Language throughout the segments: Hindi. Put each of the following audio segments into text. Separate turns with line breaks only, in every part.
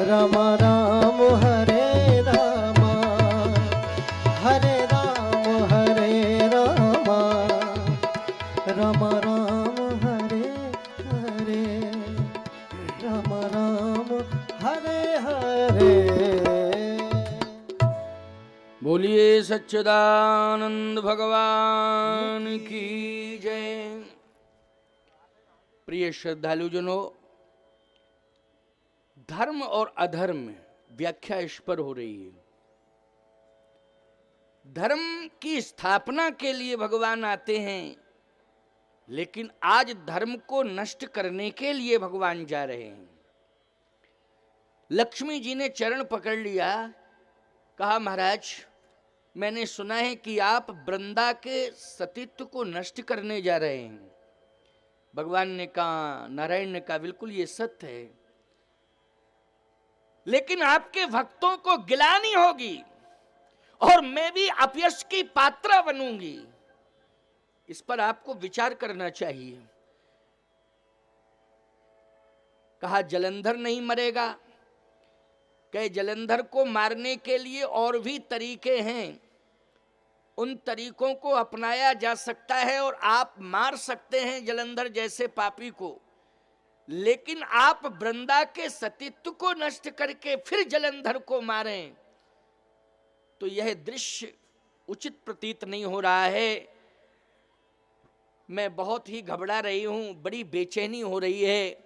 राम राम हरे राम, हरे राम हरे राम, राम राम हरे हरे, राम राम हरे हरे।
बोलिए सच्चिदानंद भगवान की जय। प्रिय श्रद्धालुजनों, धर्म और अधर्म व्याख्या इस पर हो रही है। धर्म की स्थापना के लिए भगवान आते हैं, लेकिन आज धर्म को नष्ट करने के लिए भगवान जा रहे हैं। लक्ष्मी जी ने चरण पकड़ लिया, कहा महाराज मैंने सुना है कि आप वृंदा के सतीत्व को नष्ट करने जा रहे हैं। भगवान ने कहा, नारायण ने कहा बिल्कुल ये सत्य है, लेकिन आपके भक्तों को गिलानी होगी और मैं भी अपयश की पात्र बनूंगी। इस पर आपको विचार करना चाहिए। कहा जलंधर नहीं मरेगा। कहे जलंधर को मारने के लिए और भी तरीके हैं, उन तरीकों को अपनाया जा सकता है और आप मार सकते हैं जलंधर जैसे पापी को, लेकिन आप वृंदा के सतीत्व को नष्ट करके फिर जलंधर को मारें तो यह दृश्य उचित प्रतीत नहीं हो रहा है। मैं बहुत ही घबरा रही हूं, बड़ी बेचैनी हो रही है,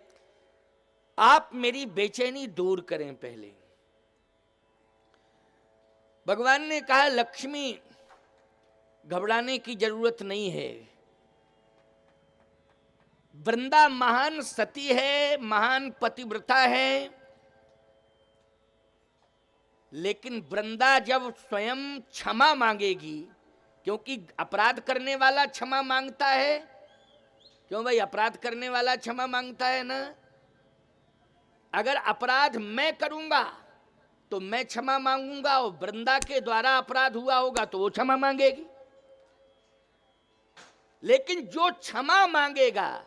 आप मेरी बेचैनी दूर करें। पहले भगवान ने कहा लक्ष्मी घबराने की जरूरत नहीं है। वृंदा महान सती है, महान पतिव्रता है, लेकिन वृंदा जब स्वयं क्षमा मांगेगी, क्योंकि अपराध करने वाला क्षमा मांगता है। क्यों भाई, अपराध करने वाला क्षमा मांगता है ना। अगर अपराध मैं करूंगा तो मैं क्षमा मांगूंगा और वृंदा के द्वारा अपराध हुआ होगा तो वो क्षमा मांगेगी। लेकिन जो क्षमा मांगेगा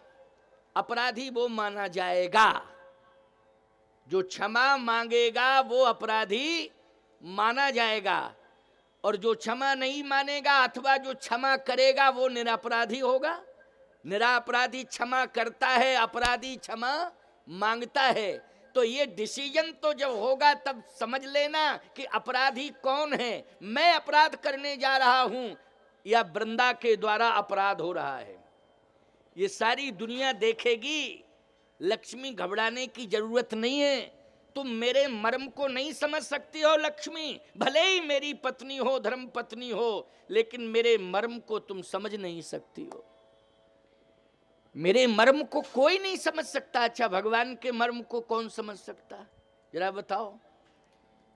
अपराधी वो माना जाएगा। जो क्षमा मांगेगा वो अपराधी माना जाएगा, और जो क्षमा नहीं मानेगा अथवा जो क्षमा करेगा वो निरपराधी होगा। निरपराधी क्षमा करता है, अपराधी क्षमा मांगता है। तो ये डिसीजन तो जब होगा तब समझ लेना कि अपराधी कौन है। मैं अपराध करने जा रहा हूं या वृंदा के द्वारा अपराध हो रहा है, ये सारी दुनिया देखेगी। लक्ष्मी घबराने की जरूरत नहीं है। तुम मेरे मर्म को नहीं समझ सकती हो लक्ष्मी, भले ही मेरी पत्नी हो, धर्म पत्नी हो, लेकिन मेरे मर्म को तुम समझ नहीं सकती हो। मेरे मर्म को कोई नहीं समझ सकता। अच्छा, भगवान के मर्म को कौन समझ सकता, जरा बताओ।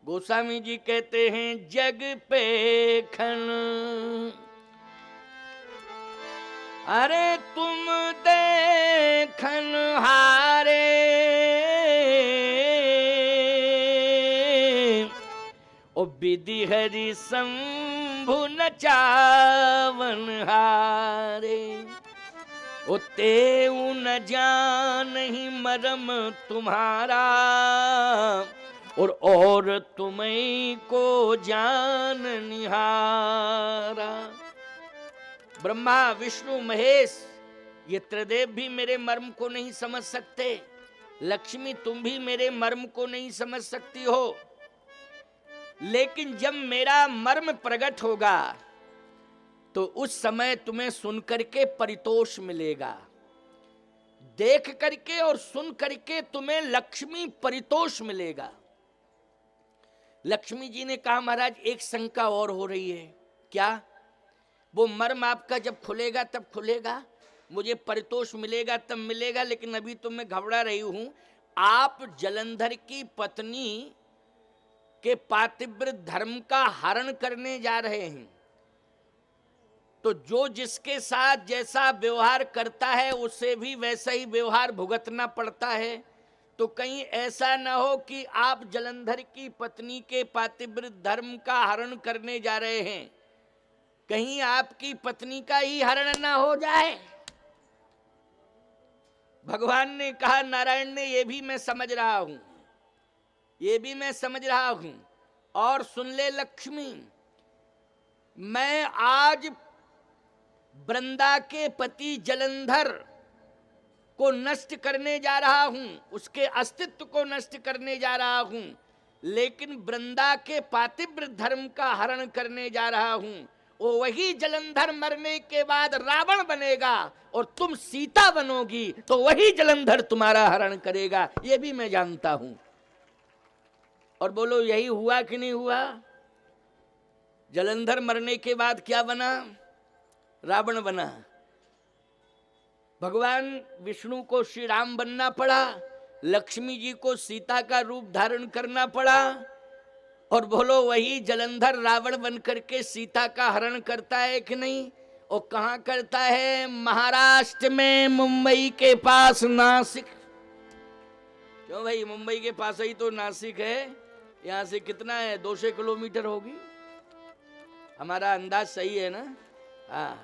गोस्वामी जी कहते हैं जग पे खन, अरे तुम देखन हारे, ओ विधि हरि शंभु नचावन हारे, ओ तेऊ न जानहि मरम तुम्हारा, और तुम्हें को जान निहारा। ब्रह्मा विष्णु महेश ये त्रिदेव भी मेरे मर्म को नहीं समझ सकते। लक्ष्मी तुम भी मेरे मर्म को नहीं समझ सकती हो। लेकिन जब मेरा मर्म प्रकट होगा तो उस समय तुम्हें सुन करके परितोष मिलेगा। देख करके और सुन करके तुम्हें लक्ष्मी परितोष मिलेगा। लक्ष्मी जी ने कहा महाराज एक शंका और हो रही है। क्या? वो मर्म आपका जब खुलेगा तब खुलेगा, मुझे परितोष मिलेगा तब मिलेगा, लेकिन अभी तो मैं घबरा रही हूं। आप जलंधर की पत्नी के पातिव्रत धर्म का हरण करने जा रहे हैं, तो जो जिसके साथ जैसा व्यवहार करता है उसे भी वैसा ही व्यवहार भुगतना पड़ता है। तो कहीं ऐसा न हो कि आप जलंधर की पत्नी के पातिव्रत धर्म का हरण करने जा रहे हैं, कहीं आपकी पत्नी का ही हरण ना हो जाए। भगवान ने कहा, नारायण ने, ये भी मैं समझ रहा हूं, ये भी मैं समझ रहा हूं। और सुन ले लक्ष्मी, मैं आज वृंदा के पति जलंधर को नष्ट करने जा रहा हूं, उसके अस्तित्व को नष्ट करने जा रहा हूं, लेकिन वृंदा के पातिव्रत धर्म का हरण करने जा रहा हूं। वो वही जलंधर मरने के बाद रावण बनेगा और तुम सीता बनोगी, तो वही जलंधर तुम्हारा हरण करेगा, ये भी मैं जानता हूं। और बोलो यही हुआ कि नहीं हुआ? जलंधर मरने के बाद क्या बना? रावण बना। भगवान विष्णु को श्री राम बनना पड़ा, लक्ष्मी जी को सीता का रूप धारण करना पड़ा, और बोलो वही जलंधर रावण बन करके सीता का हरण करता है कि नहीं? और कहां करता है? महाराष्ट्र में, मुंबई के पास नासिक। क्यों भाई, मुंबई के पास ही तो नासिक है। यहां से कितना है? 200 किलोमीटर होगी। हमारा अंदाज सही है ना? हाँ,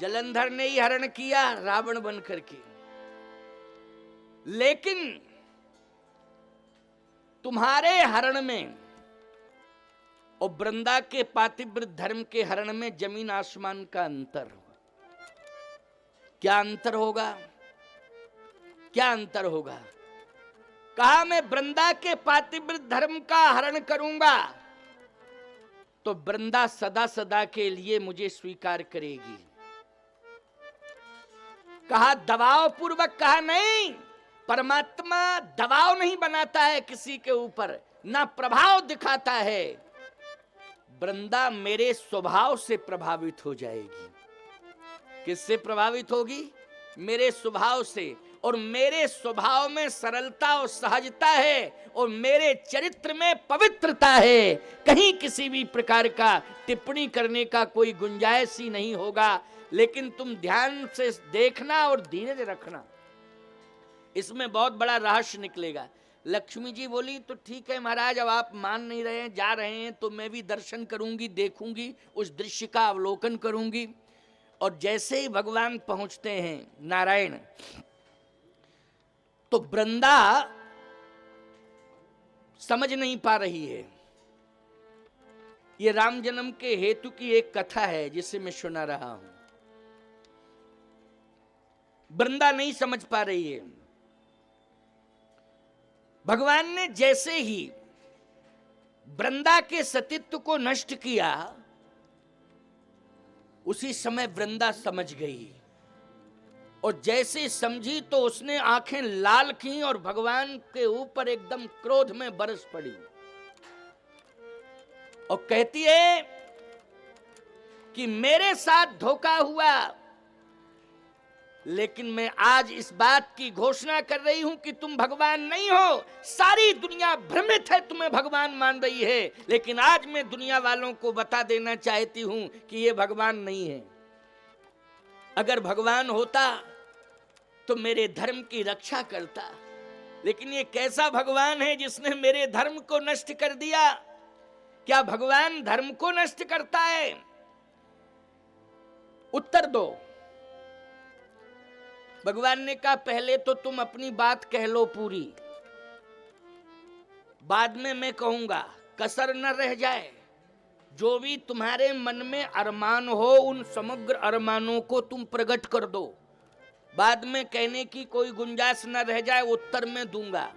जलंधर ने ही हरण किया रावण बन करके। लेकिन तुम्हारे हरण में और वृंदा के पातिव्रत धर्म के हरण में जमीन आसमान का अंतर होगा। क्या अंतर होगा? क्या अंतर होगा? कहा मैं वृंदा के पातिव्रत धर्म का हरण करूंगा तो वृंदा सदा सदा के लिए मुझे स्वीकार करेगी। कहा दबाव पूर्वक, कहा नहीं, परमात्मा दबाव नहीं बनाता है किसी के ऊपर, ना प्रभाव दिखाता है। वृंदा मेरे स्वभाव से प्रभावित हो जाएगी। किससे प्रभावित होगी? मेरे स्वभाव से। और मेरे स्वभाव में सरलता और सहजता है, और मेरे चरित्र में पवित्रता है। कहीं किसी भी प्रकार का टिप्पणी करने का कोई गुंजाइश ही नहीं होगा। लेकिन तुम ध्यान से देखना और धीरज रखना, इसमें बहुत बड़ा रहस्य निकलेगा। लक्ष्मी जी बोली तो ठीक है महाराज, अब आप मान नहीं रहे हैं, जा रहे हैं, तो मैं भी दर्शन करूंगी, देखूंगी, उस दृश्य का अवलोकन करूंगी। और जैसे ही भगवान पहुंचते हैं नारायण, तो वृंदा समझ नहीं पा रही है। ये राम जन्म के हेतु की एक कथा है जिसे मैं सुना रहा हूं। वृंदा नहीं समझ पा रही है। भगवान ने जैसे ही वृंदा के सतीत्व को नष्ट किया, उसी समय वृंदा समझ गई। और जैसे समझी तो उसने आंखें लाल की और भगवान के ऊपर एकदम क्रोध में बरस पड़ी और कहती है कि मेरे साथ धोखा हुआ, लेकिन मैं आज इस बात की घोषणा कर रही हूं कि तुम भगवान नहीं हो। सारी दुनिया भ्रमित है, तुम्हें भगवान मान रही है, लेकिन आज मैं दुनिया वालों को बता देना चाहती हूं कि ये भगवान नहीं है। अगर भगवान होता तो मेरे धर्म की रक्षा करता, लेकिन ये कैसा भगवान है जिसने मेरे धर्म को नष्ट कर दिया? क्या भगवान धर्म को नष्ट करता है? उत्तर दो। भगवान ने कहा पहले तो तुम अपनी बात कह लो पूरी, बाद में मैं कहूंगा, कसर न रह जाए। जो भी तुम्हारे मन में अरमान हो, उन समग्र अरमानों को तुम प्रकट कर दो, बाद में कहने की कोई गुंजाइश न रह जाए, उत्तर में दूंगा।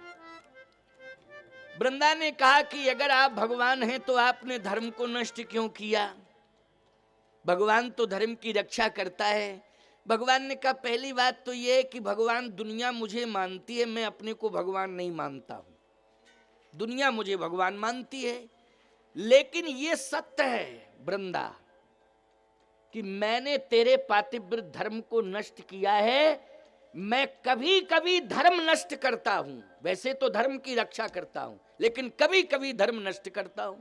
वृंदा ने कहा कि अगर आप भगवान हैं तो आपने धर्म को नष्ट क्यों किया? भगवान तो धर्म की रक्षा करता है। भगवान ने कहा पहली बात तो यह है कि भगवान, दुनिया मुझे मानती है, मैं अपने को भगवान नहीं मानता हूं। दुनिया मुझे भगवान मानती है, लेकिन ये सत्य है वृंदा कि मैंने तेरे पातिव्रत धर्म को नष्ट किया है। मैं कभी कभी धर्म नष्ट करता हूं, वैसे तो धर्म की रक्षा करता हूं, लेकिन कभी कभी धर्म नष्ट करता हूं।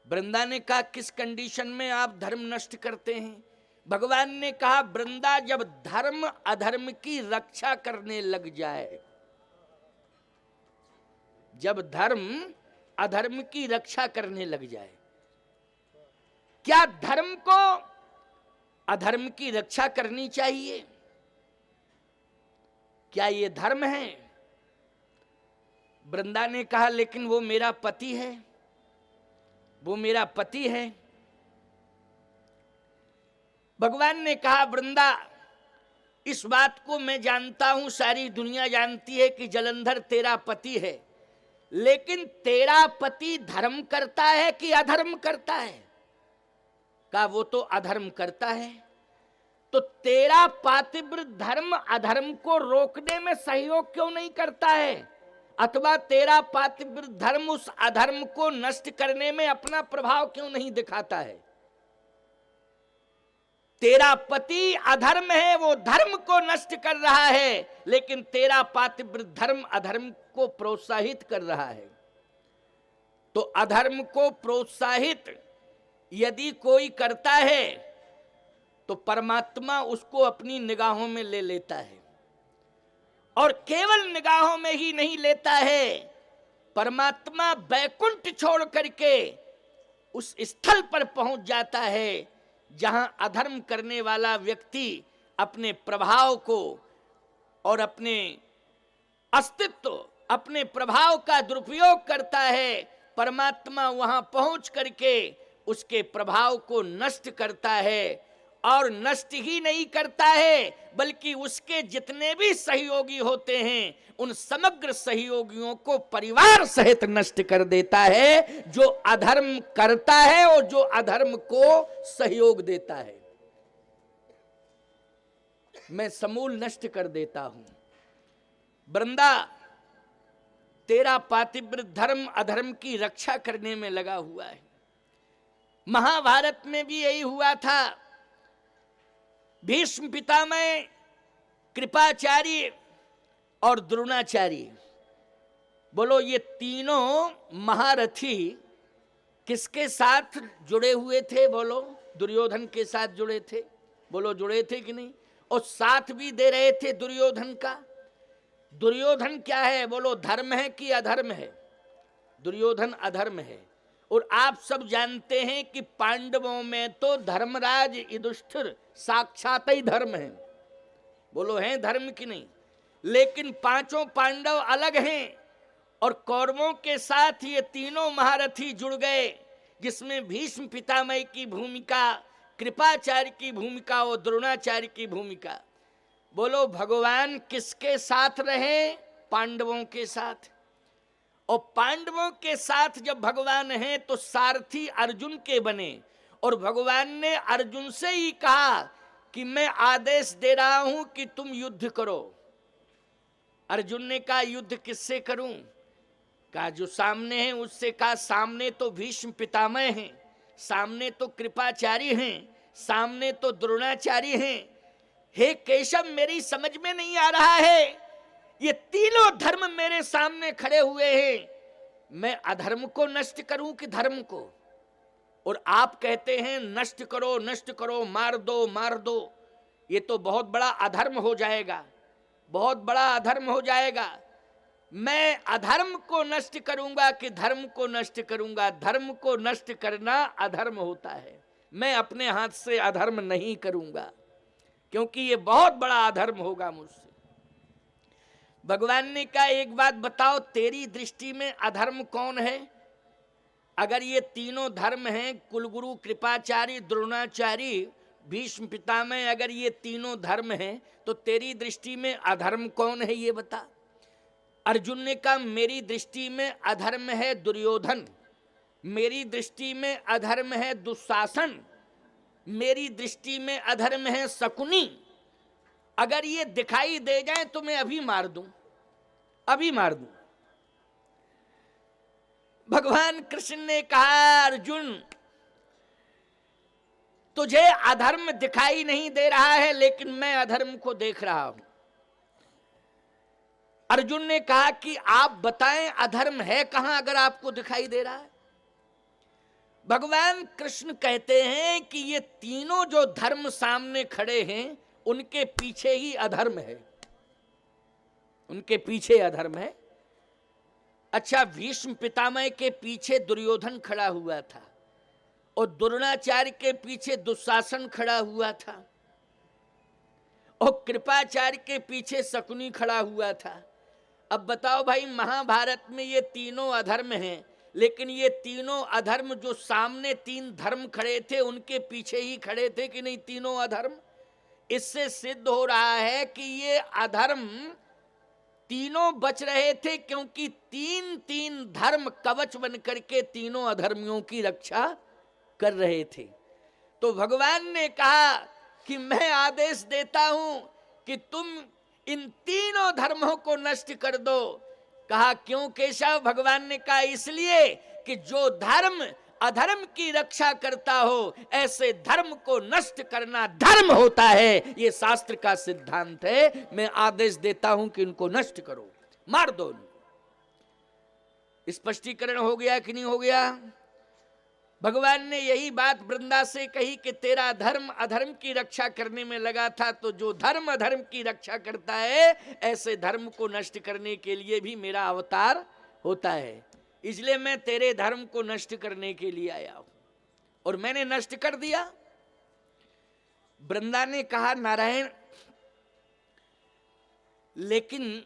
वृंदा ने कहा किस कंडीशन में आप धर्म नष्ट करते हैं? भगवान ने कहा वृंदा, जब धर्म अधर्म की रक्षा करने लग जाए, जब धर्म अधर्म की रक्षा करने लग जाए। क्या धर्म को अधर्म की रक्षा करनी चाहिए? क्या ये धर्म है? वृंदा ने कहा लेकिन वो मेरा पति है, वो मेरा पति है। भगवान ने कहा वृंदा, इस बात को मैं जानता हूं, सारी दुनिया जानती है कि जलंधर तेरा पति है, लेकिन तेरा पति धर्म करता है कि अधर्म करता है? कहा वो तो अधर्म करता है। तो तेरा पातिव्र धर्म अधर्म को रोकने में सहयोग क्यों नहीं करता है? अथवा तेरा पातिव्र धर्म उस अधर्म को नष्ट करने में अपना प्रभाव क्यों नहीं दिखाता है? तेरा पति अधर्म है, वो धर्म को नष्ट कर रहा है, लेकिन तेरा पातिव्र धर्म अधर्म को प्रोत्साहित कर रहा है। तो अधर्म को प्रोत्साहित यदि कोई करता है तो परमात्मा उसको अपनी निगाहों में ले लेता है, और केवल निगाहों में ही नहीं लेता है, परमात्मा बैकुंठ छोड़ करके उस स्थल पर पहुंच जाता है जहां अधर्म करने वाला व्यक्ति अपने प्रभाव को और अपने अस्तित्व, अपने प्रभाव का दुरुपयोग करता है। परमात्मा वहां पहुंच करके उसके प्रभाव को नष्ट करता है, और नष्ट ही नहीं करता है बल्कि उसके जितने भी सहयोगी होते हैं उन समग्र सहयोगियों को परिवार सहित नष्ट कर देता है, जो अधर्म करता है और जो अधर्म को सहयोग देता है। मैं समूल नष्ट कर देता हूं। वृंदा, तेरा पातिव्र धर्म अधर्म की रक्षा करने में लगा हुआ है। महाभारत में भी यही हुआ था। भीष्म पितामह, कृपाचार्य और द्रोणाचार्य, बोलो ये तीनों महारथी किसके साथ जुड़े हुए थे? बोलो दुर्योधन के साथ जुड़े थे। बोलो जुड़े थे कि नहीं? और साथ भी दे रहे थे दुर्योधन का। दुर्योधन क्या है? बोलो धर्म है कि अधर्म है? दुर्योधन अधर्म है। और आप सब जानते हैं कि पांडवों में तो धर्मराज युधिष्ठिर साक्षात ही धर्म है। बोलो हैं धर्म कि नहीं? लेकिन पांचों पांडव अलग हैं, और कौरवों के साथ ये तीनों महारथी जुड़ गए, जिसमें भीष्म पितामह की भूमिका, कृपाचार्य की भूमिका और द्रोणाचार्य की भूमिका। बोलो भगवान किसके साथ रहे? पांडवों के साथ। और पांडवों के साथ जब भगवान हैं तो सारथी अर्जुन के बने, और भगवान ने अर्जुन से ही कहा कि मैं आदेश दे रहा हूं कि तुम युद्ध करो। अर्जुन ने कहा युद्ध किससे करूं? कहा जो सामने है उससे। कहा सामने तो भीष्म पितामह हैं, सामने तो कृपाचार्य हैं, सामने तो द्रोणाचार्य हैं। हे केशव, मेरी समझ में नहीं आ रहा है, ये तीनों धर्म मेरे सामने खड़े हुए हैं, मैं अधर्म को नष्ट करूं कि धर्म को? और आप कहते हैं नष्ट करो नष्ट करो, मार दो मार दो। ये तो बहुत बड़ा अधर्म हो जाएगा, बहुत बड़ा अधर्म हो जाएगा। मैं अधर्म को नष्ट करूंगा कि धर्म को नष्ट करूंगा? धर्म को नष्ट करना अधर्म होता है। मैं अपने हाथ से अधर्म नहीं करूंगा, क्योंकि ये बहुत बड़ा अधर्म होगा मुझसे। भगवान ने कहा एक बात बताओ, तेरी दृष्टि में अधर्म कौन है? अगर ये तीनों धर्म हैं, कुलगुरु कृपाचार्य, द्रोणाचार्य, भीष्म पितामह, अगर ये तीनों धर्म हैं तो तेरी दृष्टि में अधर्म कौन है ये बता। अर्जुन ने कहा मेरी दृष्टि में अधर्म है दुर्योधन, मेरी दृष्टि में अधर्म है दुशासन, मेरी दृष्टि में अधर्म है शकुनी। अगर ये दिखाई दे जाए तो मैं अभी मार दूं, अभी मार दूं। भगवान कृष्ण ने कहा अर्जुन, तुझे अधर्म दिखाई नहीं दे रहा है, लेकिन मैं अधर्म को देख रहा हूं। अर्जुन ने कहा कि आप बताएं अधर्म है कहां अगर आपको दिखाई दे रहा है? भगवान कृष्ण कहते हैं कि ये तीनों जो धर्म सामने खड़े हैं उनके पीछे ही अधर्म है, उनके पीछे अधर्म है। अच्छा, भीष्म पितामह के पीछे दुर्योधन खड़ा हुआ था, और द्रोणाचार्य के पीछे दुशासन खड़ा हुआ था, और कृपाचार्य के पीछे शकुनी खड़ा हुआ था। अब बताओ भाई, महाभारत में ये तीनों अधर्म हैं, लेकिन ये तीनों अधर्म जो सामने तीन धर्म खड़े थे उनके पीछे ही खड़े थे कि नहीं तीनों अधर्म? इससे सिद्ध हो रहा है कि ये अधर्म तीनों बच रहे थे, क्योंकि तीन तीन धर्म कवच बन करके तीनों अधर्मियों की रक्षा कर रहे थे। तो भगवान ने कहा कि मैं आदेश देता हूं कि तुम इन तीनों धर्मों को नष्ट कर दो। कहा क्यों केशव? भगवान ने कहा इसलिए कि जो धर्म अधर्म की रक्षा करता हो, ऐसे धर्म को नष्ट करना धर्म होता है। ये शास्त्र का सिद्धांत है। मैं आदेश देता हूं कि इनको नष्ट करो, मार दो इनको। स्पष्टीकरण हो गया कि नहीं हो गया? भगवान ने यही बात वृंदा से कही कि तेरा धर्म अधर्म की रक्षा करने में लगा था, तो जो धर्म अधर्म की रक्षा करता है, ऐसे धर्म को नष्ट करने के लिए भी मेरा अवतार होता है। इसलिए मैं तेरे धर्म को नष्ट करने के लिए आया हूं, और मैंने नष्ट कर दिया। वृंदा ने कहा नारायण, लेकिन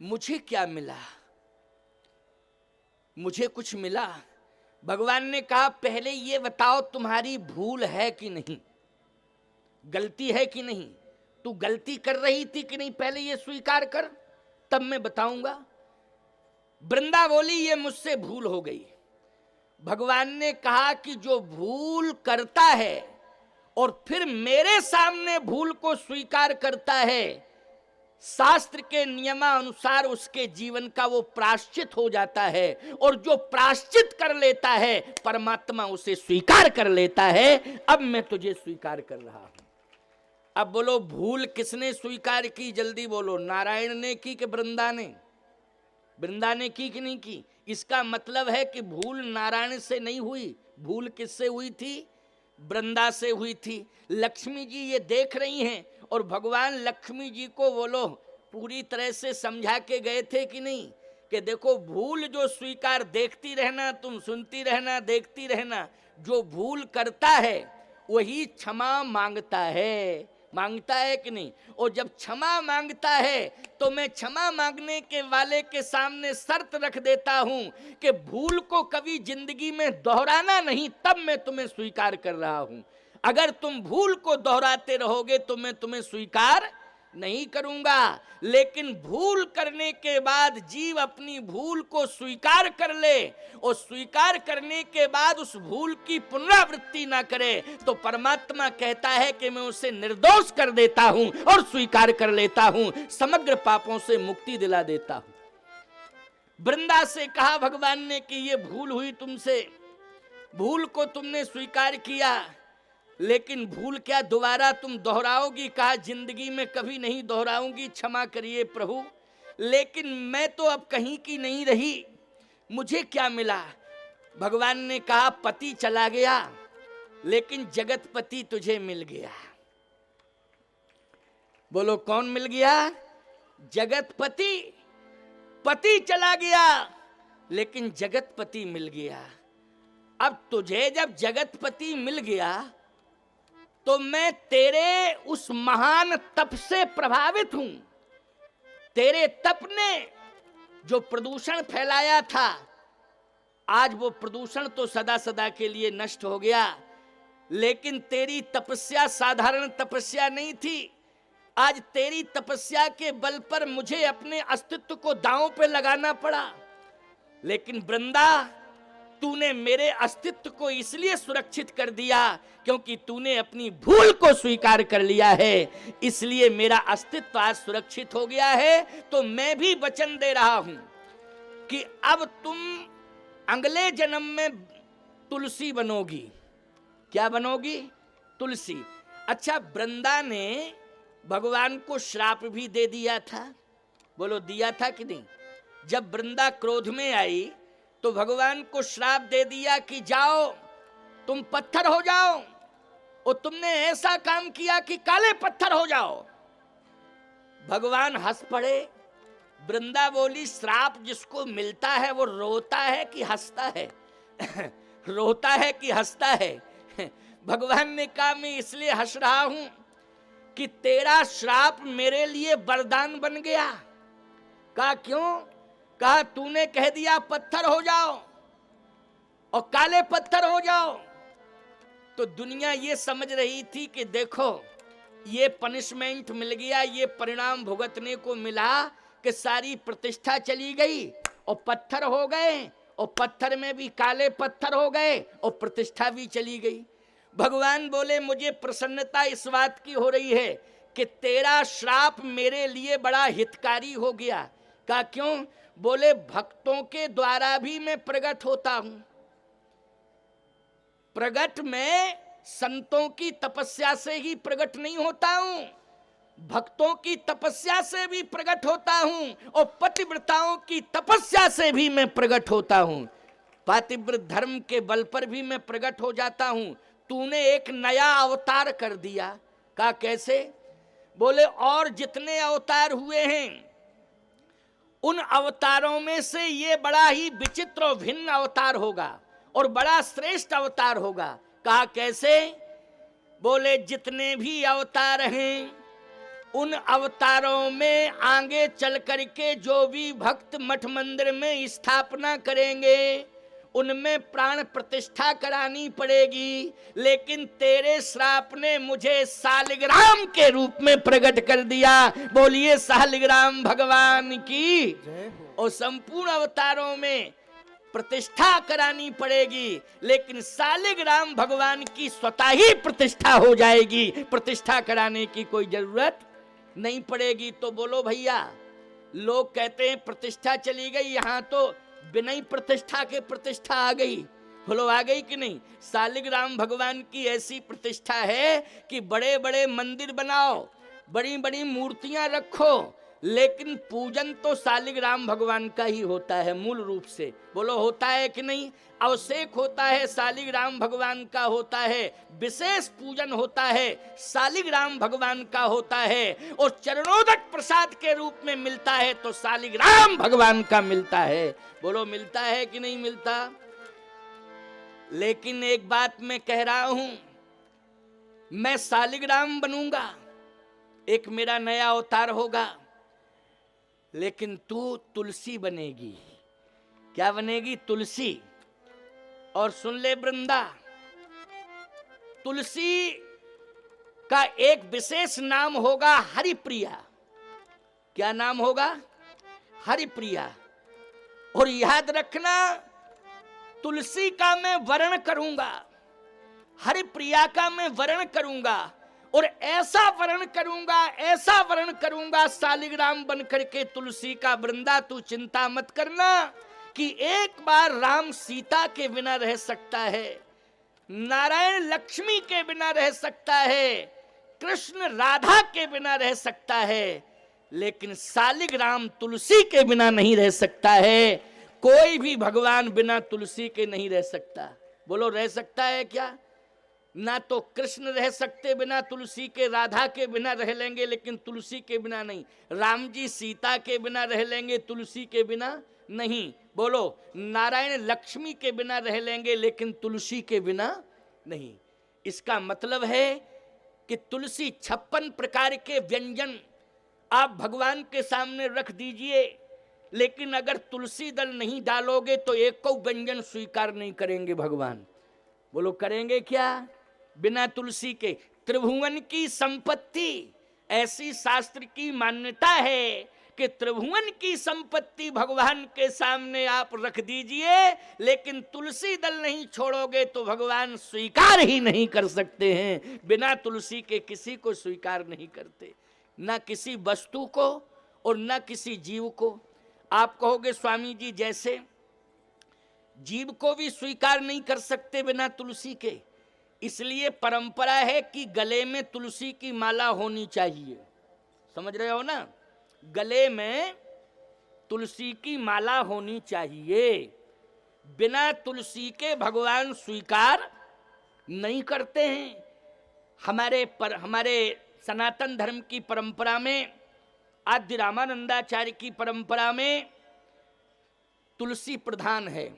मुझे क्या मिला? मुझे कुछ मिला? भगवान ने कहा पहले ये बताओ तुम्हारी भूल है कि नहीं, गलती है कि नहीं, तू गलती कर रही थी कि नहीं, पहले ये स्वीकार कर, तब मैं बताऊंगा। वृंदा बोली ये मुझसे भूल हो गई। भगवान ने कहा कि जो भूल करता है और फिर मेरे सामने भूल को स्वीकार करता है, शास्त्र के नियमानुसार उसके जीवन का वो प्रायश्चित हो जाता है, और जो प्रायश्चित कर लेता है परमात्मा उसे स्वीकार कर लेता है। अब मैं तुझे स्वीकार कर रहा हूं। अब बोलो भूल किसने स्वीकार की? जल्दी बोलो, नारायण ने की कि वृंदा ने? वृंदा ने की कि नहीं की? इसका मतलब है कि भूल नारायण से नहीं हुई, भूल किससे हुई थी? वृंदा से हुई थी। लक्ष्मी जी ये देख रही हैं, और भगवान लक्ष्मी जी को बोलो पूरी तरह से समझा के गए थे कि नहीं, कि देखो भूल जो स्वीकार, देखती रहना तुम, सुनती रहना, देखती रहना, जो भूल करता है वही क्षमा मांगता है। मांगता है कि नहीं? और जब क्षमा मांगता है तो मैं क्षमा मांगने के वाले के सामने शर्त रख देता हूं कि भूल को कभी जिंदगी में दोहराना नहीं, तब मैं तुम्हें स्वीकार कर रहा हूं। अगर तुम भूल को दोहराते रहोगे तो मैं तुम्हें स्वीकार नहीं करूंगा। लेकिन भूल करने के बाद जीव अपनी भूल को स्वीकार कर ले, और स्वीकार करने के बाद उस भूल की पुनरावृत्ति ना करे, तो परमात्मा कहता है कि मैं उसे निर्दोष कर देता हूं और स्वीकार कर लेता हूं, समग्र पापों से मुक्ति दिला देता हूं। वृंदा से कहा भगवान ने कि ये भूल हुई तुमसे, भूल को तुमने स्वीकार किया, लेकिन भूल क्या दोबारा तुम दोहराओगी? कहा जिंदगी में कभी नहीं दोहराऊंगी, क्षमा करिए प्रभु। लेकिन मैं तो अब कहीं की नहीं रही, मुझे क्या मिला? भगवान ने कहा पति चला गया, लेकिन जगतपति तुझे मिल गया। बोलो कौन मिल गया? जगतपति। पति चला गया, लेकिन जगतपति मिल गया। अब तुझे जब जगतपति मिल गया, तो मैं तेरे उस महान तप से प्रभावित हूं। तेरे तप ने जो प्रदूषण फैलाया था, आज वो प्रदूषण तो सदा सदा के लिए नष्ट हो गया, लेकिन तेरी तपस्या साधारण तपस्या नहीं थी। आज तेरी तपस्या के बल पर मुझे अपने अस्तित्व को दांव पे लगाना पड़ा। लेकिन वृंदा, तूने मेरे अस्तित्व को इसलिए सुरक्षित कर दिया क्योंकि तूने अपनी भूल को स्वीकार कर लिया है, इसलिए मेरा अस्तित्व आज सुरक्षित हो गया है। तो मैं भी वचन दे रहा हूं कि अब तुम अगले जन्म में तुलसी बनोगी। क्या बनोगी? तुलसी। अच्छा, वृंदा ने भगवान को श्राप भी दे दिया था। बोलो दिया था कि नहीं? जब वृंदा क्रोध में आई तो भगवान को श्राप दे दिया कि जाओ तुम पत्थर हो जाओ, और तुमने ऐसा काम किया कि काले पत्थर हो जाओ। भगवान हंस पड़े। वृंदा बोली श्राप जिसको मिलता है वो रोता है कि हंसता है? रोता है कि हंसता है? भगवान ने कहा मैं इसलिए हंस रहा हूं कि तेरा श्राप मेरे लिए वरदान बन गया। कहा क्यों? कहा तूने कह दिया पत्थर हो जाओ और काले पत्थर हो जाओ। तो दुनिया ये समझ रही थी कि देखो ये पनिशमेंट मिल गया, ये परिणाम भुगतने को मिला कि सारी प्रतिष्ठा चली गई और पत्थर हो गए, और पत्थर में भी काले पत्थर हो गए और प्रतिष्ठा भी चली गई। भगवान बोले मुझे प्रसन्नता इस बात की हो रही है कि तेरा श्राप मेरे लिए बड़ा हितकारी हो गया। कहा क्यों? बोले भक्तों के द्वारा भी मैं प्रकट होता हूं। प्रकट में संतों की तपस्या से ही प्रकट नहीं होता हूं, भक्तों की तपस्या से भी प्रकट होता हूं और पतिव्रताओं की तपस्या से भी मैं प्रकट होता हूं। पातिव्रत धर्म के बल पर भी मैं प्रकट हो जाता हूं। तूने एक नया अवतार कर दिया। कहा कैसे? बोले और जितने अवतार हुए हैं उन अवतारों में से ये बड़ा ही विचित्र और भिन्न अवतार होगा और बड़ा श्रेष्ठ अवतार होगा। कहा कैसे? बोले जितने भी अवतार हैं उन अवतारों में आगे चल करके जो भी भक्त मठ मंदिर में स्थापना करेंगे उनमें प्राण प्रतिष्ठा करानी पड़ेगी, लेकिन तेरे श्राप ने मुझे सालिग्राम के रूप में प्रकट कर दिया। बोलिए सालिग्राम भगवान की। और संपूर्ण अवतारों में प्रतिष्ठा करानी पड़ेगी, लेकिन सालिग्राम भगवान की स्वतः ही प्रतिष्ठा हो जाएगी, प्रतिष्ठा कराने की कोई जरूरत नहीं पड़ेगी। तो बोलो भैया, लोग कहते हैं प्रतिष्ठा चली गई, यहां तो बिना ही प्रतिष्ठा के प्रतिष्ठा आ गई। बोलो आ गई कि नहीं? सालिग्राम भगवान की ऐसी प्रतिष्ठा है कि बड़े बड़े मंदिर बनाओ, बड़ी बड़ी मूर्तियां रखो, लेकिन पूजन तो सालिग्राम भगवान का ही होता है मूल रूप से। बोलो होता है कि नहीं? अवसेक होता है सालिग्राम भगवान का होता है, विशेष पूजन होता है सालिग्राम भगवान का होता है, और चरणोदक प्रसाद के रूप में मिलता है तो सालिग्राम भगवान का मिलता है। बोलो मिलता है कि नहीं मिलता? लेकिन एक बात मैं कह रहा हूं, मैं सालिग्राम बनूंगा, एक मेरा नया अवतार होगा, लेकिन तू तुलसी बनेगी। क्या बनेगी? तुलसी। और सुन ले वृंदा, तुलसी का एक विशेष नाम होगा हरिप्रिया। क्या नाम होगा? हरिप्रिया। और याद रखना, तुलसी का मैं वर्ण करूंगा, हरिप्रिया का मैं वर्ण करूंगा, और ऐसा वर्ण करूंगा, ऐसा वर्ण करूंगा सालिग्राम बन करके तुलसी का। वृंदा तू चिंता मत करना कि एक बार राम सीता के बिना रह सकता है, नारायण लक्ष्मी के बिना रह सकता है, कृष्ण राधा के बिना रह सकता है, लेकिन सालिग्राम तुलसी के बिना नहीं रह सकता है। कोई भी भगवान बिना तुलसी के नहीं रह सकता। बोलो रह सकता है क्या? ना तो कृष्ण रह सकते बिना तुलसी के, राधा के बिना रह लेंगे लेकिन तुलसी के बिना नहीं। राम जी सीता के बिना रह लेंगे, तुलसी के बिना नहीं। बोलो नारायण लक्ष्मी के बिना रह लेंगे लेकिन तुलसी के बिना नहीं। इसका मतलब है कि तुलसी 56 प्रकार के व्यंजन आप भगवान के सामने रख दीजिए, लेकिन अगर तुलसी दल नहीं डालोगे तो एक को व्यंजन स्वीकार नहीं करेंगे भगवान। बोलो करेंगे क्या बिना तुलसी के? त्रिभुवन की संपत्ति, ऐसी शास्त्र की मान्यता है कि त्रिभुवन की संपत्ति भगवान के सामने आप रख दीजिए, लेकिन तुलसी दल नहीं छोड़ोगे तो भगवान स्वीकार ही नहीं कर सकते हैं। बिना तुलसी के किसी को स्वीकार नहीं करते, ना किसी वस्तु को और ना किसी जीव को। आप कहोगे स्वामी जी जैसे जीव को भी स्वीकार नहीं कर सकते बिना तुलसी के, इसलिए परंपरा है कि गले में तुलसी की माला होनी चाहिए। समझ रहे हो ना? गले में तुलसी की माला होनी चाहिए। बिना तुलसी के भगवान स्वीकार नहीं करते हैं। हमारे सनातन धर्म की परंपरा में, आद्य रामानंदाचार्य की परंपरा में तुलसी प्रधान है।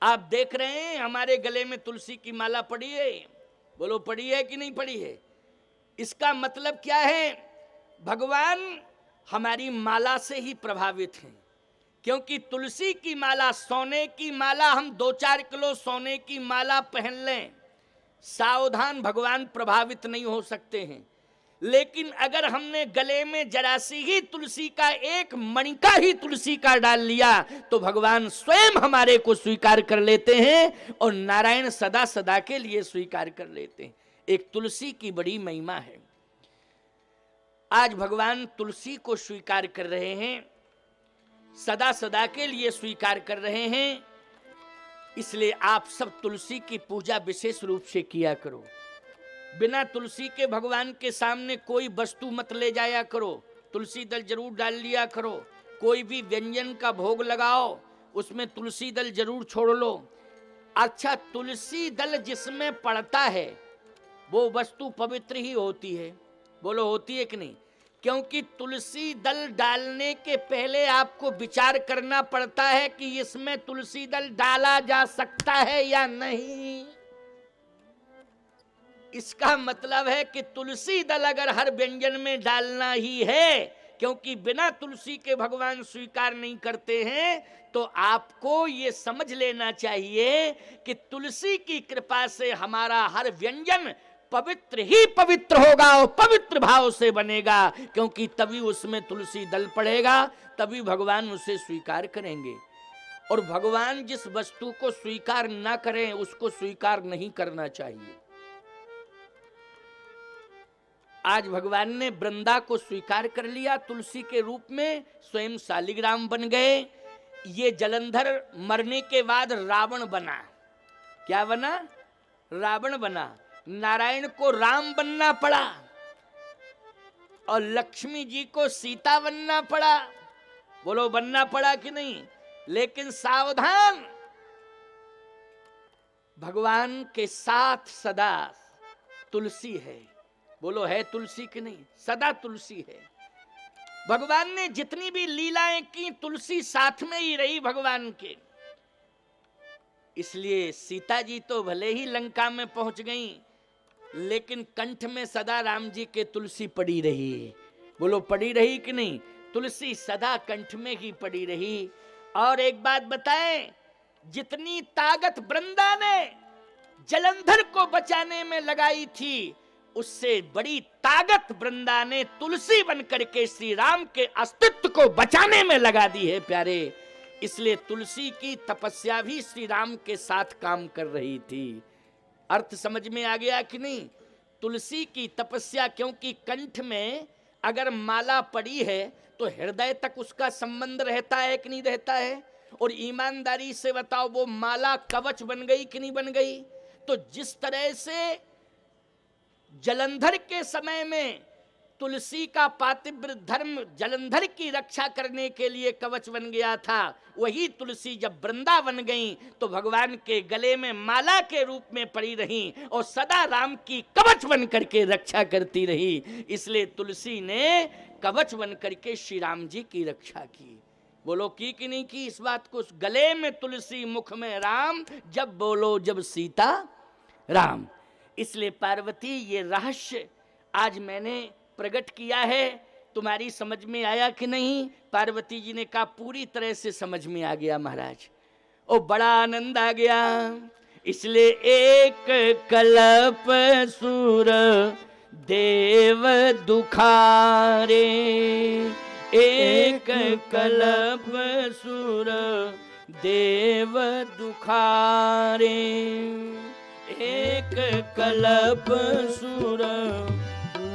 आप देख रहे हैं हमारे गले में तुलसी की माला पड़ी है। बोलो पड़ी है कि नहीं पड़ी है? इसका मतलब क्या है? भगवान हमारी माला से ही प्रभावित हैं, क्योंकि तुलसी की माला, सोने की माला, हम 2-4 किलो सोने की माला पहन लें, सावधान, भगवान प्रभावित नहीं हो सकते हैं। लेकिन अगर हमने गले में जरा सी ही तुलसी का, एक मणिका ही तुलसी का डाल लिया, तो भगवान स्वयं हमारे को स्वीकार कर लेते हैं और नारायण सदा सदा के लिए स्वीकार कर लेते हैं। एक तुलसी की बड़ी महिमा है। आज भगवान तुलसी को स्वीकार कर रहे हैं, सदा सदा के लिए स्वीकार कर रहे हैं। इसलिए आप सब तुलसी की पूजा विशेष रूप से किया करो। बिना तुलसी के भगवान के सामने कोई वस्तु मत ले जाया करो, तुलसी दल जरूर डाल लिया करो। कोई भी व्यंजन का भोग लगाओ, उसमें तुलसी दल जरूर छोड़ लो। अच्छा, तुलसी दल जिसमें पड़ता है वो वस्तु पवित्र ही होती है। बोलो, होती है कि नहीं? क्योंकि तुलसी दल डालने के पहले आपको विचार करना पड़ता है कि इसमें तुलसी दल डाला जा सकता है या नहीं। इसका मतलब है कि तुलसी दल अगर हर व्यंजन में डालना ही है, क्योंकि बिना तुलसी के भगवान स्वीकार नहीं करते हैं, तो आपको ये समझ लेना चाहिए कि तुलसी की कृपा से हमारा हर व्यंजन पवित्र ही पवित्र होगा और पवित्र भाव से बनेगा, क्योंकि तभी उसमें तुलसी दल पड़ेगा, तभी भगवान उसे स्वीकार करेंगे। और भगवान जिस वस्तु को स्वीकार ना करें उसको स्वीकार नहीं करना चाहिए। आज भगवान ने वृंदा को स्वीकार कर लिया तुलसी के रूप में, स्वयं शालिग्राम बन गए। ये जलंधर मरने के बाद रावण बना। क्या बना? रावण बना। नारायण को राम बनना पड़ा और लक्ष्मी जी को सीता बनना पड़ा। बोलो, बनना पड़ा कि नहीं? लेकिन सावधान, भगवान के साथ सदा तुलसी है। बोलो, है तुलसी कि नहीं? सदा तुलसी है। भगवान ने जितनी भी लीलाएं की, तुलसी साथ में ही रही भगवान के। इसलिए सीता जी तो भले ही लंका में पहुंच गई, लेकिन कंठ में सदा राम जी के तुलसी पड़ी रही। बोलो, पड़ी रही कि नहीं? तुलसी सदा कंठ में ही पड़ी रही। और एक बात बताएं, जितनी ताकत वृंदा ने जलंधर को बचाने में लगाई थी, उससे बड़ी ताकत वृंदा ने तुलसी बनकर के श्री राम के अस्तित्व को बचाने में लगा दी है प्यारे। इसलिए तुलसी की तपस्या भी श्री राम के साथ काम कर रही थी। अर्थ समझ में आ गया कि नहीं? तुलसी की तपस्या, क्योंकि कंठ में अगर माला पड़ी है तो हृदय तक उसका संबंध रहता है कि नहीं रहता है? और ईमानदारी से बताओ, वो माला कवच बन गई कि नहीं बन गई? तो जिस तरह से जलंधर के समय में तुलसी का पातिव्र धर्म जलंधर की रक्षा करने के लिए कवच बन गया था, वही तुलसी जब वृंदा बन गई तो भगवान के गले में माला के रूप में पड़ी रही और सदा राम की कवच बन करके रक्षा करती रही। इसलिए तुलसी ने कवच बन करके श्री राम जी की रक्षा की। बोलो, की कि नहीं की? इस बात को, गले में तुलसी मुख में राम, जब बोलो जब सीता राम। इसलिए पार्वती, ये रहस्य आज मैंने प्रकट किया है, तुम्हारी समझ में आया कि नहीं? पार्वती जी ने कहा, पूरी तरह से समझ में आ गया महाराज। ओ, बड़ा आनंद आ गया। इसलिए एक कल्प सुर देव दुखारे, एक कल्प सुर देव दुखारे, एक कल्प सुर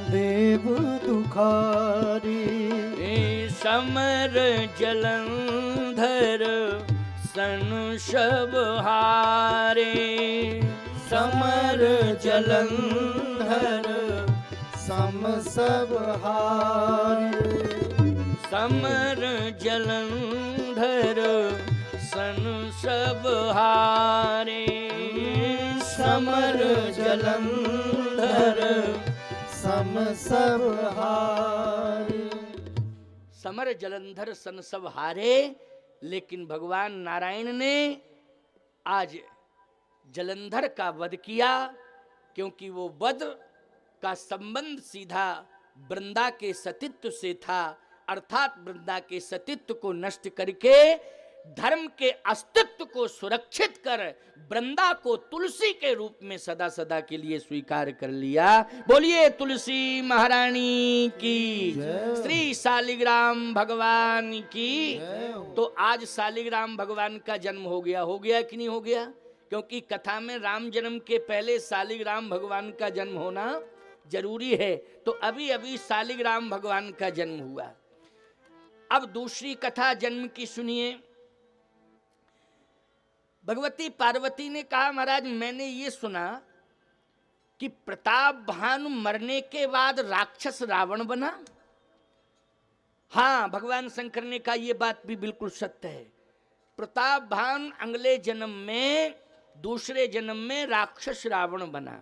देव दुखारी।
समर जलंधर सन सब हारे,
समर जलंधर सम सब हार।
समर जलंधर सन सब हारे,
समर जलंधर सम सब हार।
समर जलंधर सन सब हारे। लेकिन भगवान नारायण ने आज जलंधर का वध किया, क्योंकि वो वध का संबंध सीधा वृंदा के सतीत्व से था। अर्थात वृंदा के सतीत्व को नष्ट करके धर्म के अस्तित्व को सुरक्षित कर वृंदा को तुलसी के रूप में सदा सदा के लिए स्वीकार कर लिया। बोलिए तुलसी महारानी की, श्री शालिग्राम भगवान की। तो आज शालिग्राम भगवान का जन्म हो गया कि नहीं हो गया? क्योंकि कथा में राम जन्म के पहले शालिग्राम भगवान का जन्म होना जरूरी है। तो अभी अभी शालिग्राम भगवान का जन्म हुआ। अब दूसरी कथा जन्म की सुनिए। भगवती पार्वती ने कहा, महाराज मैंने ये सुना कि प्रताप भानु मरने के बाद राक्षस रावण बना। हाँ, भगवान शंकर ने कहा यह बात भी बिल्कुल सत्य है। प्रताप भान अगले जन्म में, दूसरे जन्म में राक्षस रावण बना।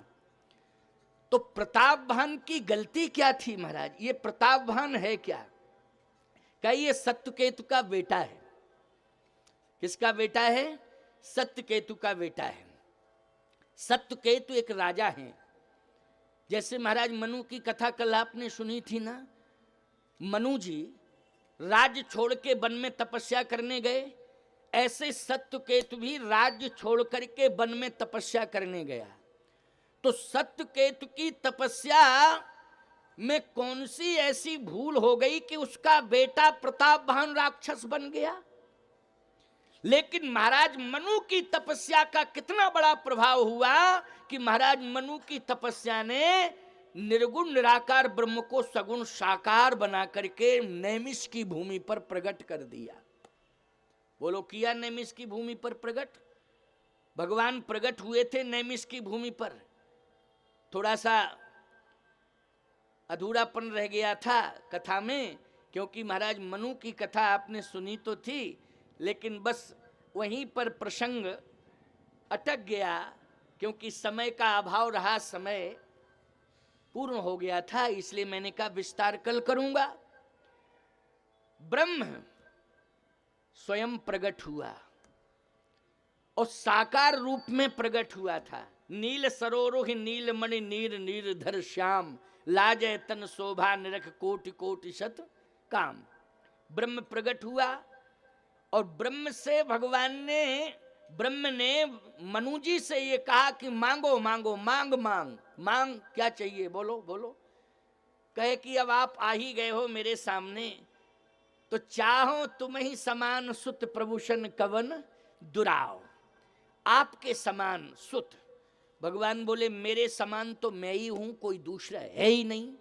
तो प्रताप भान की गलती क्या थी महाराज? ये प्रताप भान है क्या? क्या ये सत्यकेतु का बेटा है? किसका बेटा है? सत्यकेतु का बेटा है। सत्यकेतु एक राजा है। जैसे महाराज मनु की कथा कल आपने सुनी थी ना, मनु जी राज्य छोड़ के वन में तपस्या करने गए, ऐसे सत्यकेतु भी राज्य छोड़ करके वन में तपस्या करने गया। तो सत्यकेतु की तपस्या में कौन सी ऐसी भूल हो गई कि उसका बेटा प्रतापभान राक्षस बन गया? लेकिन महाराज मनु की तपस्या का कितना बड़ा प्रभाव हुआ कि महाराज मनु की तपस्या ने निर्गुण निराकार ब्रह्म को सगुण साकार बना करके नैमिष की भूमि पर प्रकट कर दिया। बोलो, किया नैमिष की भूमि पर प्रकट? भगवान प्रकट हुए थे नैमिष की भूमि पर। थोड़ा सा अधूरापन रह गया था कथा में, क्योंकि महाराज मनु की कथा आपने सुनी तो थी, लेकिन बस वहीं पर प्रसंग अटक गया, क्योंकि समय का अभाव रहा, समय पूर्ण हो गया था। इसलिए मैंने कहा विस्तार कल करूंगा। ब्रह्म स्वयं प्रकट हुआ और साकार रूप में प्रकट हुआ था। नील सरोरुह नीलमणि नीर नीरधर श्याम, लाजय तन शोभा निरख कोटि कोटि शत काम। ब्रह्म प्रकट हुआ और ब्रह्म से भगवान ने, ब्रह्म ने मनु जी से ये कहा कि मांगो मांगो, मांग मांग मांग, क्या चाहिए बोलो बोलो। कहे कि अब आप आ ही गए हो मेरे सामने, तो चाहो तुम ही समान सुत प्रभूषण कवन दुराव। आपके समान सुत, भगवान बोले मेरे समान तो मैं ही हूं, कोई दूसरा है ही नहीं।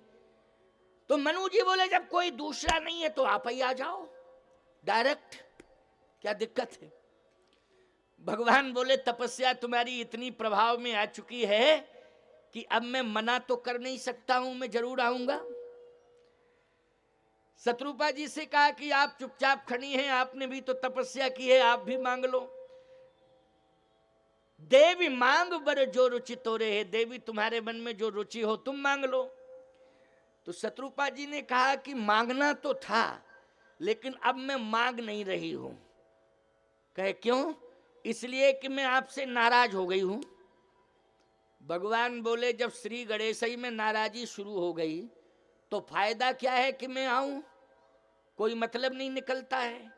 तो मनु जी बोले जब कोई दूसरा नहीं है तो आप ही आ जाओ डायरेक्ट, क्या दिक्कत है? भगवान बोले तपस्या तुम्हारी इतनी प्रभाव में आ चुकी है कि अब मैं मना तो कर नहीं सकता हूं, मैं जरूर आऊंगा। शत्रुपा जी से कहा कि आप चुपचाप खड़ी हैं, आपने भी तो तपस्या की है, आप भी मांग लो। देवी मांग बर जो रुचि तोरे है, देवी तुम्हारे मन में जो रुचि हो तुम मांग लो। तो शत्रुपा जी ने कहा कि मांगना तो था, लेकिन अब मैं मांग नहीं रही हूं। कहे क्यों? इसलिए कि मैं आपसे नाराज हो गई हूं। भगवान बोले जब श्री गणेशई में नाराजी शुरू हो गई तो फायदा क्या है कि मैं आऊं? कोई मतलब नहीं निकलता है।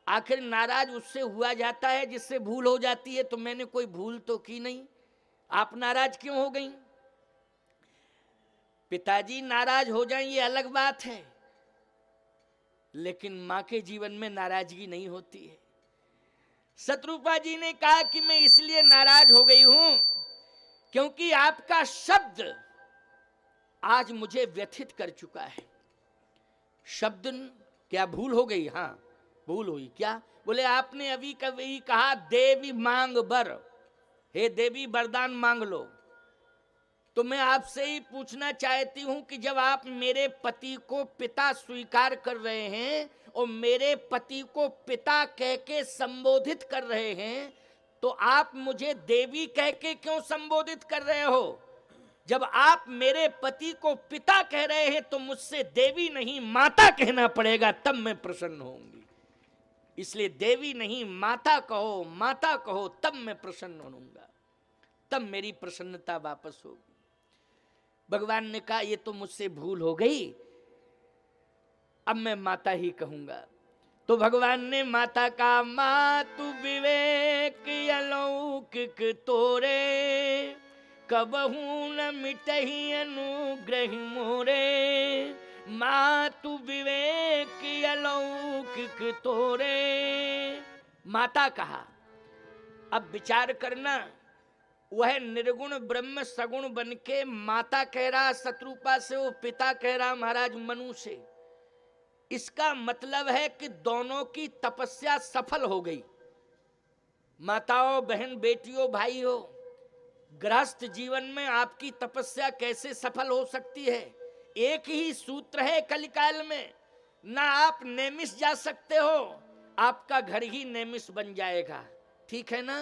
आखिर नाराज उससे हुआ जाता है जिससे भूल हो जाती है, तो मैंने कोई भूल तो की नहीं, आप नाराज क्यों हो गई? पिताजी नाराज हो जाएं ये अलग बात है, लेकिन मां के जीवन में नाराजगी नहीं होती है। शत्रुपा जी ने कहा कि मैं इसलिए नाराज हो गई हूं क्योंकि आपका शब्द आज मुझे व्यथित कर चुका है। शब्द क्या भूल हो गई? हाँ भूल हुई। क्या? बोले आपने अभी कभी कहा देवी मांग बर, हे देवी वरदान मांग लो। तो मैं आपसे ही पूछना चाहती हूं कि जब आप मेरे पति को पिता स्वीकार कर रहे हैं और मेरे पति को पिता कह के संबोधित कर रहे हैं, तो आप मुझे देवी कह के क्यों संबोधित कर रहे हो? जब आप मेरे पति को पिता कह रहे हैं तो मुझसे देवी नहीं माता कहना पड़ेगा, तब मैं प्रसन्न होऊंगी। इसलिए देवी नहीं माता कहो तब मैं प्रसन्न होऊंगा, तब मेरी प्रसन्नता वापस होगी। भगवान ने कहा ये तो मुझसे भूल हो गई, अब मैं माता ही कहूंगा। तो भगवान ने माता का मातु विवेक अलौकिक तोरे, कबहू न मिटहि अनुग्रह मोरे। मातु विवेक अलौकिक तोरे, माता कहा। अब विचार करना, वह निर्गुण ब्रह्म सगुण बन के माता कह रहा शत्रुपा से, वो पिता कह रहा महाराज मनु से। इसका मतलब है कि दोनों की तपस्या सफल हो गई। माताओं, बहन, बेटियों, भाई हो, गृहस्थ जीवन में आपकी तपस्या कैसे सफल हो सकती है? एक ही सूत्र है कलिकाल में, ना आप नेमिष जा सकते हो, आपका घर ही नेमिष बन जाएगा। ठीक है ना?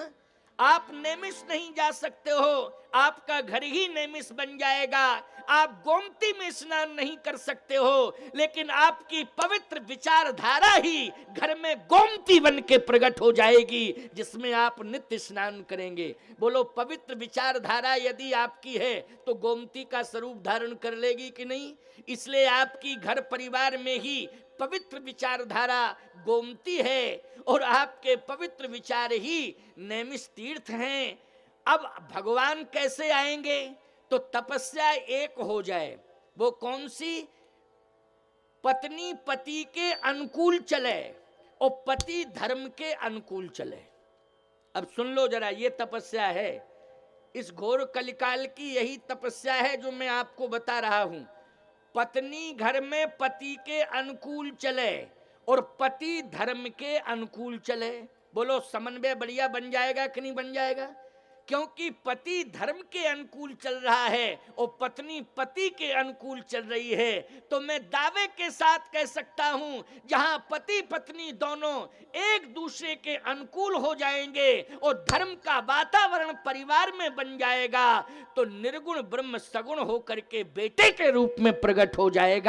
आप नेमिष नहीं जा सकते हो, आपका घर ही नेमिष बन जाएगा। आप गोमती में स्नान नहीं कर सकते हो, लेकिन आपकी पवित्र विचारधारा ही घर में गोमती बन के प्रकट हो जाएगी, जिसमें आप नित्य स्नान करेंगे। बोलो, पवित्र विचारधारा यदि आपकी है तो गोमती का स्वरूप धारण कर लेगी कि नहीं? इसलिए आपकी घर परिवार में ही पवित्र विचारधारा गोमती है, और आपके पवित्र विचार ही नैमिष तीर्थ हैं। अब भगवान कैसे आएंगे? तो तपस्या एक हो जाए। वो कौन सी? पत्नी पति के अनुकूल चले और पति धर्म के अनुकूल चले। अब सुन लो जरा, ये तपस्या है, इस घोर कलिकाल की यही तपस्या है जो मैं आपको बता रहा हूं। पत्नी घर में पति के अनुकूल चले और पति धर्म के अनुकूल चले। बोलो, समन्वय बढ़िया बन जाएगा कि नहीं बन जाएगा? क्योंकि पति धर्म के अनुकूल चल रहा है और पत्नी पति के अनुकूल चल रही है, तो मैं दावे के साथ कह सकता हूं, जहां पति पत्नी दोनों एक दूसरे के अनुकूल हो जाएंगे और धर्म का वातावरण परिवार में बन जाएगा, तो निर्गुण ब्रह्म सगुण होकर के बेटे के रूप में प्रकट हो जाएगा।